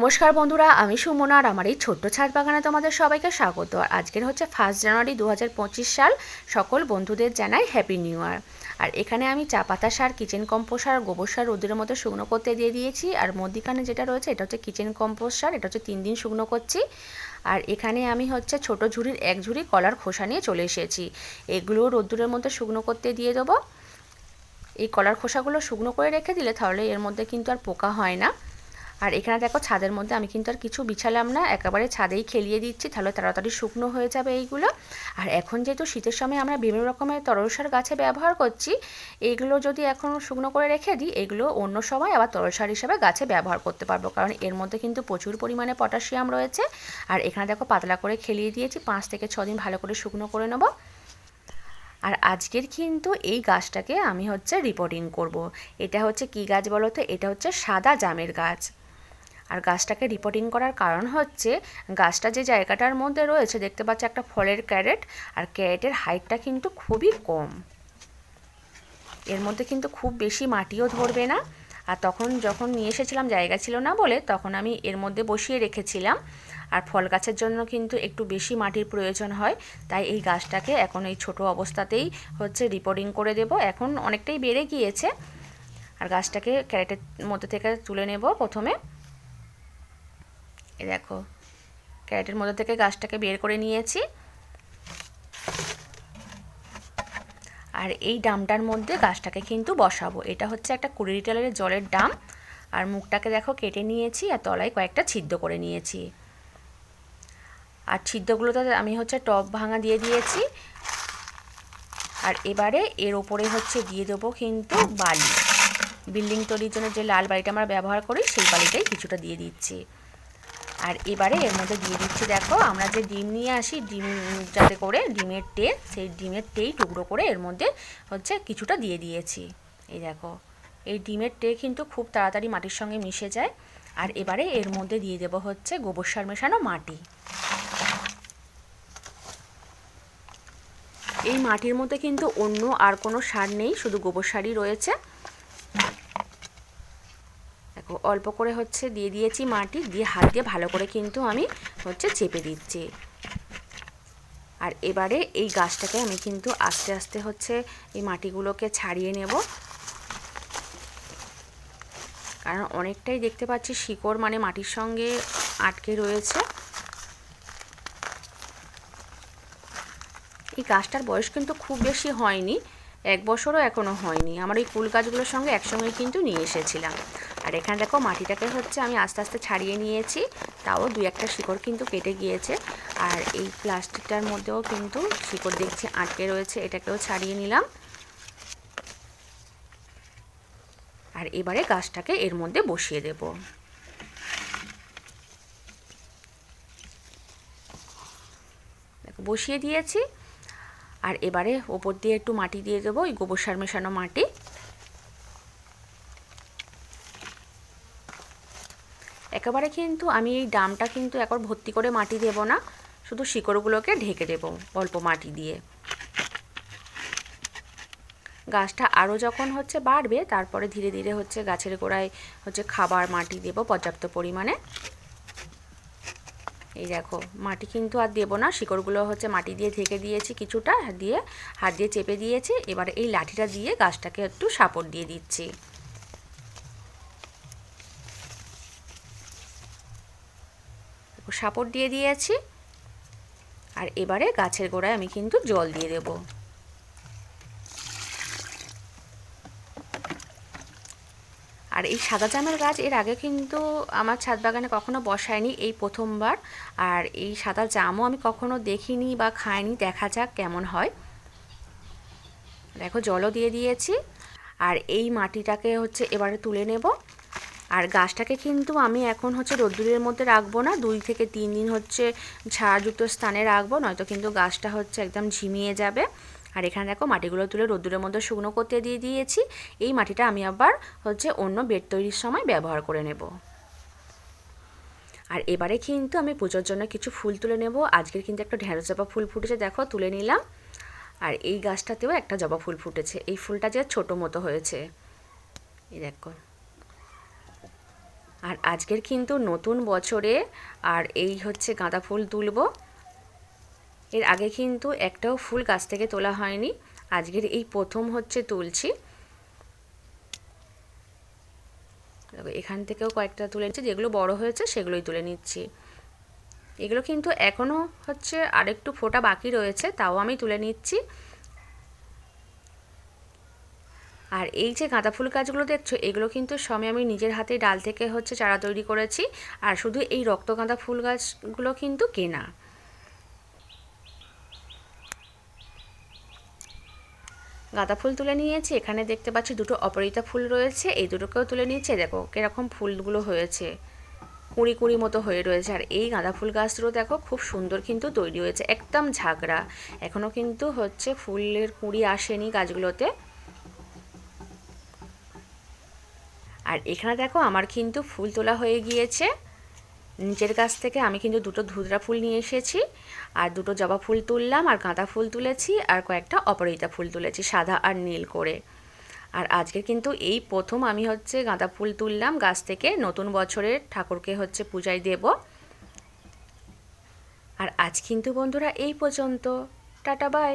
নমস্কার বন্ধুরা, আমি সুমনা আর আমার এই ছোট্ট ছাদ বাগানে তোমাদের সবাইকে স্বাগত। আর আজকের হচ্ছে 1 জানুয়ারি 2025 সাল। সকল বন্ধুদের জানাই হ্যাপি নিউ ইয়ার। আর এখানে আমি চা পাতা সার, কিচেন কম্পোস্ট সার, গোবর সার রোদের মধ্যে শুকনো করতে দিয়ে দিয়েছি। আর মধ্যিখানে যেটা রয়েছে এটা হচ্ছে কিচেন কম্পোস্ট সার, এটা হচ্ছে 3 দিন শুকনো করছি। আর এখানে আমি হচ্ছে ছোট ঝুড়ির 1 ঝুড়ি কলার খোসা নিয়ে চলে এসেছি। এগুলো রোদ্দুরের মধ্যে শুকনো করতে দিয়ে দেবো। এই কলার খোসাগুলো শুকনো করে রেখে দিলে তাহলে এর মধ্যে কিন্তু আর পোকা হয় না। আর এখানে দেখো ছাদের মধ্যে আমি কিন্তু আর কিছু বিছালাম না, একেবারে ছাদেই খেলিয়ে দিচ্ছি, তাহলে তাড়াতাড়ি শুকনো হয়ে যাবে এইগুলো। আর এখন যেহেতু শীতের সময় আমরা বিভিন্ন রকমের তরল সার গাছে ব্যবহার করছি, এইগুলো যদি এখন শুকনো করে রেখে দিই, এগুলো অন্য সময় আবার তরল সার হিসেবে গাছে ব্যবহার করতে পারবো, কারণ এর মধ্যে কিন্তু প্রচুর পরিমাণে পটাশিয়াম রয়েছে। আর এখানে দেখো পাতলা করে খেলিয়ে দিয়েছি, 5 থেকে 6 দিন ভালো করে শুকনো করে নেবো। আর আজকের কিন্তু এই গাছটাকে আমি হচ্ছে রিপোর্টিং করব। এটা হচ্ছে কি গাছ বলো তো? এটা হচ্ছে সাদা জামের গাছ। আর গাছটাকে রিপোর্টিং করার কারণ হচ্ছে, গাছটা যে জায়গাটার মধ্যে রয়েছে দেখতে পাচ্ছ একটা ফলের ক্যারেট, আর ক্যারেটের হাইটটা কিন্তু খুবই কম, এর মধ্যে কিন্তু খুব বেশি মাটিও ধরবে না। আর তখন যখন নিয়ে এসেছিলাম জায়গা ছিল না বলে তখন আমি এর মধ্যে বসিয়ে রেখেছিলাম। আর ফল গাছের জন্য কিন্তু একটু বেশি মাটির প্রয়োজন হয়, তাই এই গাছটাকে এখন এই ছোট অবস্থাতেই হচ্ছে রিপোর্টিং করে দেব। এখন অনেকটাই বেড়ে গিয়েছে। আর গাছটাকে ক্যারেটের মধ্যে থেকে তুলে নেব প্রথমে। এই দেখো, ক্যারেটের মধ্যে থেকে গাছটাকে বের করে নিয়েছি। আর এই ডামটার মধ্যে গাছটাকে কিন্তু বসাবো। এটা হচ্ছে একটা 20 লিটারের জলের ডাম। আর মুখটাকে দেখো কেটে নিয়েছি, আর তলায় কয়েকটা ছিদ্র করে নিয়েছি। আর ছিদ্রগুলোতে আমি হচ্ছে টব ভাঙা দিয়ে দিয়েছি। আর এবারে এর ওপরে হচ্ছে দিয়ে দেবো কিন্তু বালি। বিল্ডিং তৈরির জন্য যে লাল বালিটা আমরা ব্যবহার করি সেই বালিটাই কিছুটা দিয়ে দিচ্ছি। আর এবারে এর মধ্যে দিয়ে দিচ্ছি, দেখো আমরা যে ডিম নিয়ে আসি, ডিম যাতে করে ডিমের টে, সেই ডিমের টেই টুকরো করে এর মধ্যে হচ্ছে কিছুটা দিয়ে দিয়েছি। এই দেখো, এই ডিমের টে কিন্তু খুব তাড়াতাড়ি মাটির সঙ্গে মিশে যায়। আর এবারে এর মধ্যে দিয়ে দেবো হচ্ছে গোবর সার মেশানো মাটি। এই মাটির মধ্যে কিন্তু অন্য আর কোনো সার নেই, শুধু গোবর সারই রয়েছে। দেখো অল্প করে হচ্ছে দিয়ে দিয়েছি মাটি, দিয়ে হাত দিয়ে ভালো করে কিন্তু আমি হচ্ছে চেপে দিচ্ছি। আর এবারে এই গাছটাকে আমি কিন্তু আস্তে আস্তে হচ্ছে এই মাটিগুলোকে ছাড়িয়ে নেব, কারণ অনেকটাই দেখতে পাচ্ছি শিকড় মানে মাটির সঙ্গে আটকে রয়েছে। এই গাছটার বয়স কিন্তু খুব বেশি হয়নি, 1 বছরও এখনও হয়নি। আমার এই কুল গাছগুলোর সঙ্গে একসঙ্গে কিন্তু নিয়ে এসেছিলাম। আর এখানে দেখো মাটিটাকে হচ্ছে আমি আস্তে আস্তে ছাড়িয়ে নিয়েছি, তাও 2-1টা শিকড় কিন্তু কেটে গিয়েছে। আর এই প্লাস্টিকটার মধ্যেও কিন্তু শিকড় দেখছি আটকে রয়েছে, এটাকেও ছাড়িয়ে নিলাম। আর এবারে গাছটাকে এর মধ্যে বসিয়ে দেব। দেখো বসিয়ে দিয়েছি। আর এবারে ওপর দিয়ে একটু মাটি দিয়ে দেবো, এই গোবর সার মেশানো মাটি। একেবারে কিন্তু আমি এই ডামটা কিন্তু একবার ভর্তি করে মাটি দেব না, শুধু শিকড়গুলোকে ঢেকে দেব অল্প মাটি দিয়ে। গাছটা আরও যখন হচ্ছে বাড়বে তারপরে ধীরে ধীরে হচ্ছে গাছের গোড়ায় হচ্ছে খাবার মাটি দেব পর্যাপ্ত পরিমাণে। এই দেখো মাটি কিন্তু আর দেবো না, শিকড়গুলো হচ্ছে মাটি দিয়ে ঢেকে দিয়েছি, কিছুটা হাত দিয়ে চেপে দিয়েছি। এবারে এই লাঠিটা দিয়ে গাছটাকে একটু সাপোর্ট দিয়ে দিচ্ছি। সাপোর্ট দিয়ে দিয়েছি। আর এবারে গাছের গোড়ায় আমি কিন্তু জল দিয়ে দেব। আর এই সাদা জামের গাছ এর আগে কিন্তু আমার ছাদ বাগানে কখনো বসায়নি, এই প্রথমবার। আর এই সাদা জামও আমি কখনো দেখিনি বা খাইনি, দেখা যাক কেমন হয়। দেখো জলও দিয়ে দিয়েছি। আর এই মাটিটাকে হচ্ছে এবারে তুলে নেব। আর গাছটাকে কিন্তু আমি এখন হচ্ছে রোদ্দুরের মধ্যে রাখবো না, 2 থেকে 3 দিন হচ্ছে ছায়াযুক্ত স্থানে রাখবো, নয়তো কিন্তু গাছটা হচ্ছে একদম ঝিমিয়ে যাবে। আর এখানে দেখো মাটিগুলো তুলে রোদ্দুরের মধ্যে শুকনো করতে দিয়ে দিয়েছি। এই মাটিটা আমি আবার হচ্ছে অন্য বেড তৈরির সময় ব্যবহার করে নেব। আর এবারে কিন্তু আমি পুজোর জন্য কিছু ফুল তুলে নেব। আজকের কিন্তু একটা ঢেঁড়স জবা ফুল ফুটেছে, দেখো তুলে নিলাম। আর এই গাছটাতেও একটা জবা ফুল ফুটেছে, এই ফুলটা যে ছোটো মতো হয়েছে, এই দেখো। আর আজকের কিন্তু নতুন বছরে আর এই হচ্ছে গাঁদা ফুল তুলবো। এর আগে কিন্তু একটাও ফুল গাছ থেকে তোলা হয়নি, আজকের এই প্রথম হচ্ছে তুলছি। এখান থেকেও কয়েকটা তুলে নিচ্ছি, যেগুলো বড় হয়েছে সেগুলোই তুলে নিচ্ছি। এগুলো কিন্তু এখনও হচ্ছে আরেকটু ফোটা বাকি রয়েছে, তাও আমি তুলে নিচ্ছি। আর এই যে গাঁদা ফুল গাছগুলো দেখছো, এগুলো কিন্তু সবই আমি নিজের হাতে ডাল থেকে হচ্ছে চারা তৈরি করেছি। আর শুধু এই রক্তগাঁদা ফুল গাছগুলো কিন্তু কেনা। গাঁদা ফুল তুলে নিয়েছি, এখানে দেখতে পাচ্ছি দুটো অপরাজিতা ফুল রয়েছে, এই দুটোকেও তুলে নিয়েছে। দেখো কিরকম ফুলগুলো হয়েছে, কুঁড়ি কুঁড়ি মতো হয়ে রয়েছে। আর এই গাঁদা ফুল গাছগুলো দেখো খুব সুন্দর কিন্তু তৈরি হয়েছে, একদম ঝাঁকড়া। এখনও কিন্তু হচ্ছে ফুলের কুঁড়ি আসেনি গাছগুলোতে। আর এখানে দেখো আমার কিন্তু ফুল তোলা হয়ে গিয়েছে। নিচের গাছ থেকে আমি কিন্তু দুটো ধুতরা ফুল নিয়ে এসেছি, আর দুটো জবা ফুল তুললাম, আর গাঁদা ফুল তুলেছি, আর কয়েকটা অপরাজিতা ফুল তুলেছি সাদা আর নীল করে। আর আজকে কিন্তু এই প্রথম আমি হচ্ছে গাঁদা ফুল তুললাম গাছ থেকে, নতুন বছরের ঠাকুরকে হচ্ছে পূজায় দেব। আর আজ কিন্তু বন্ধুরা এই পর্যন্ত, টাটা বাই।